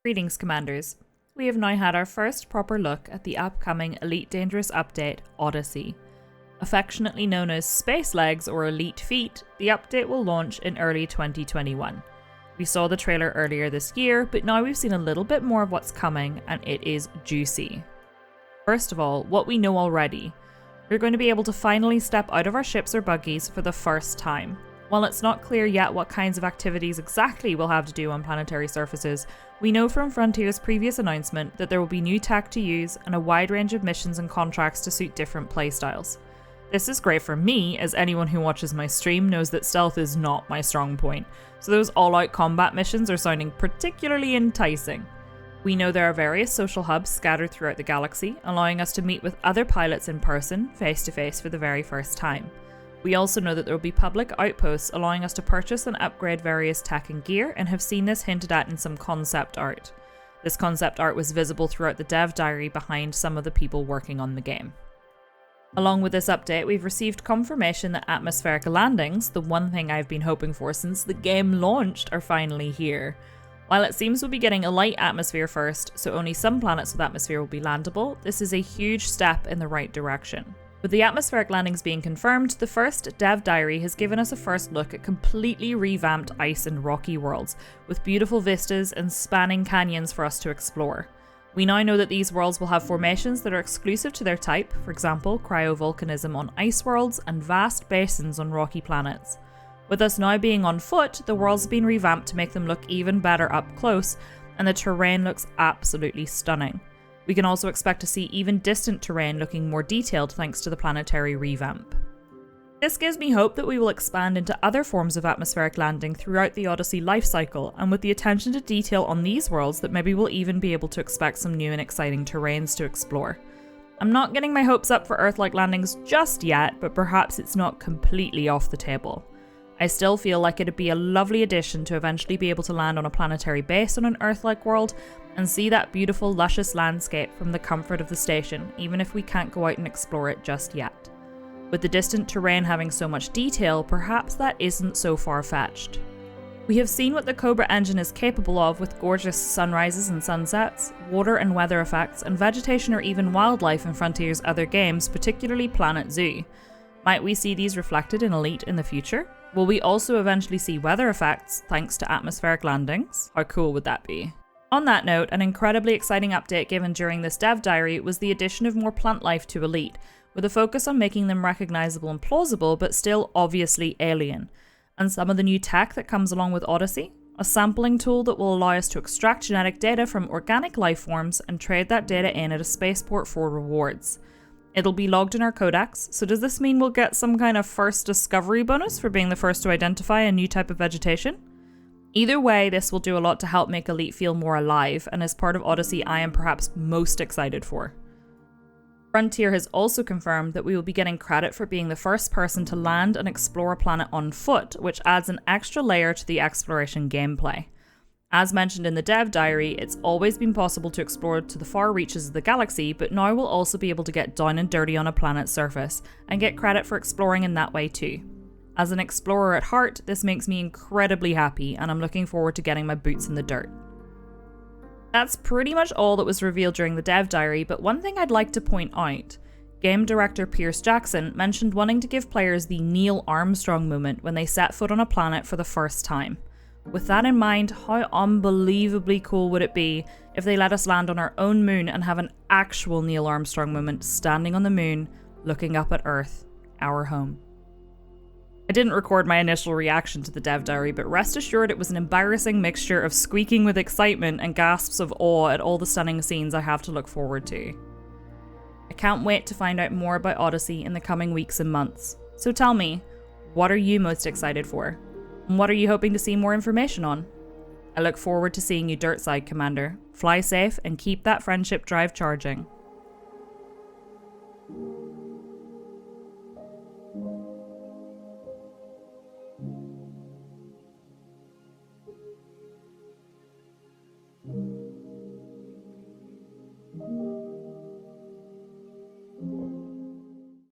Greetings, Commanders. We have now had our first proper look at the upcoming Elite Dangerous update, Odyssey. Affectionately known as Space Legs or Elite Feet, the update will launch in early 2021. We saw the trailer earlier this year, but now we've seen a little bit more of what's coming, and it is juicy. First of all, what we know already. We're going to be able to finally step out of our ships or buggies for the first time. While it's not clear yet what kinds of activities exactly we'll have to do on planetary surfaces, we know from Frontier's previous announcement that there will be new tech to use and a wide range of missions and contracts to suit different playstyles. This is great for me, as anyone who watches my stream knows that stealth is not my strong point, so those all-out combat missions are sounding particularly enticing. We know there are various social hubs scattered throughout the galaxy, allowing us to meet with other pilots in person, face-to-face for the very first time. We also know that there will be public outposts allowing us to purchase and upgrade various tech and gear, and have seen this hinted at in some concept art. This concept art was visible throughout the dev diary behind some of the people working on the game. Along with this update, we've received confirmation that atmospheric landings, the one thing I've been hoping for since the game launched, are finally here. While it seems we'll be getting a light atmosphere first, so only some planets with atmosphere will be landable, this is a huge step in the right direction. With the atmospheric landings being confirmed, the first dev diary has given us a first look at completely revamped ice and rocky worlds, with beautiful vistas and spanning canyons for us to explore. We now know that these worlds will have formations that are exclusive to their type, for example, cryovolcanism on ice worlds and vast basins on rocky planets. With us now being on foot, the worlds have been revamped to make them look even better up close, and the terrain looks absolutely stunning. We can also expect to see even distant terrain looking more detailed thanks to the planetary revamp. This gives me hope that we will expand into other forms of atmospheric landing throughout the Odyssey lifecycle, and with the attention to detail on these worlds that maybe we'll even be able to expect some new and exciting terrains to explore. I'm not getting my hopes up for Earth-like landings just yet, but perhaps it's not completely off the table. I still feel like it'd be a lovely addition to eventually be able to land on a planetary base on an Earth-like world and see that beautiful, luscious landscape from the comfort of the station, even if we can't go out and explore it just yet. With the distant terrain having so much detail, perhaps that isn't so far-fetched. We have seen what the Cobra engine is capable of with gorgeous sunrises and sunsets, water and weather effects, and vegetation or even wildlife in Frontier's other games, particularly Planet Zoo. Might we see these reflected in Elite in the future? Will we also eventually see weather effects thanks to atmospheric landings? How cool would that be? On that note, an incredibly exciting update given during this dev diary was the addition of more plant life to Elite, with a focus on making them recognisable and plausible, but still obviously alien. And some of the new tech that comes along with Odyssey, a sampling tool that will allow us to extract genetic data from organic life forms and trade that data in at a spaceport for rewards. It'll be logged in our codex, so does this mean we'll get some kind of first discovery bonus for being the first to identify a new type of vegetation? Either way, this will do a lot to help make Elite feel more alive, and as part of Odyssey I am perhaps most excited for. Frontier has also confirmed that we will be getting credit for being the first person to land and explore a planet on foot, which adds an extra layer to the exploration gameplay. As mentioned in the dev diary, it's always been possible to explore to the far reaches of the galaxy, but now we'll also be able to get down and dirty on a planet's surface, and get credit for exploring in that way too. As an explorer at heart, this makes me incredibly happy, and I'm looking forward to getting my boots in the dirt. That's pretty much all that was revealed during the dev diary, but one thing I'd like to point out. Game director Pierce Jackson mentioned wanting to give players the Neil Armstrong moment when they set foot on a planet for the first time. With that in mind, how unbelievably cool would it be if they let us land on our own moon and have an actual Neil Armstrong moment standing on the moon, looking up at Earth, our home. I didn't record my initial reaction to the dev diary, but rest assured it was an embarrassing mixture of squeaking with excitement and gasps of awe at all the stunning scenes I have to look forward to. I can't wait to find out more about Odyssey in the coming weeks and months. So tell me, what are you most excited for? And what are you hoping to see more information on? I look forward to seeing you dirtside, Commander. Fly safe and keep that friendship drive charging.